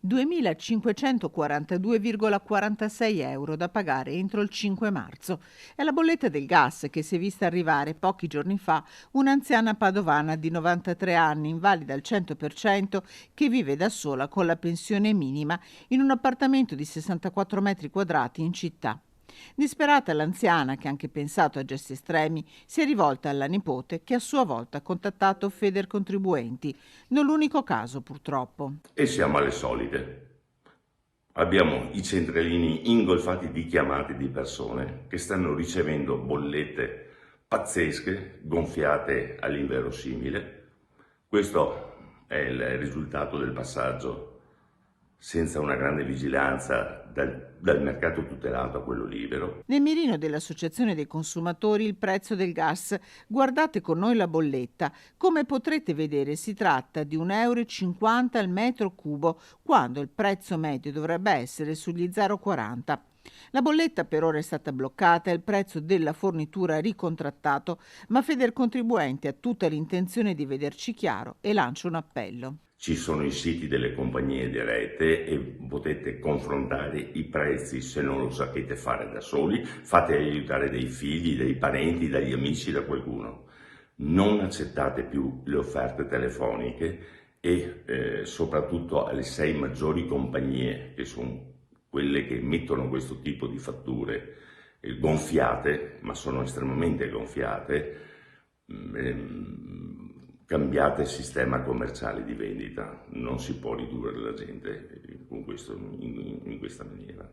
2.542,46 € da pagare entro il 5 marzo. È la bolletta del gas che si è vista arrivare pochi giorni fa un'anziana padovana di 93 anni, invalida al 100%, che vive da sola con la pensione minima in un appartamento di 64 metri quadrati in città. Disperata, l'anziana, che ha anche pensato a gesti estremi, si è rivolta alla nipote, che a sua volta ha contattato Federcontribuenti. Non l'unico caso, purtroppo. E siamo alle solite. Abbiamo i centralini ingolfati di chiamate di persone che stanno ricevendo bollette pazzesche, gonfiate all'inverosimile. Questo è il risultato del passaggio senza una grande vigilanza dal mercato tutelato a quello libero. Nel mirino dell'Associazione dei consumatori il prezzo del gas. Guardate con noi la bolletta. Come potrete vedere, si tratta di 1,50 € al metro cubo, quando il prezzo medio dovrebbe essere sugli 0,40 €. La bolletta per ora è stata bloccata e il prezzo della fornitura ricontrattato, ma Federcontribuenti ha tutta l'intenzione di vederci chiaro e lancia un appello. Ci sono i siti delle compagnie di rete e potete confrontare i prezzi. Se non lo sapete fare da soli, fate aiutare dai figli, dai parenti, dagli amici, da qualcuno. Non accettate più le offerte telefoniche e soprattutto alle 6 maggiori compagnie, che sono quelle che emettono questo tipo di fatture gonfiate, ma sono estremamente gonfiate. Cambiate il sistema commerciale di vendita, non si può ridurre la gente in questa maniera.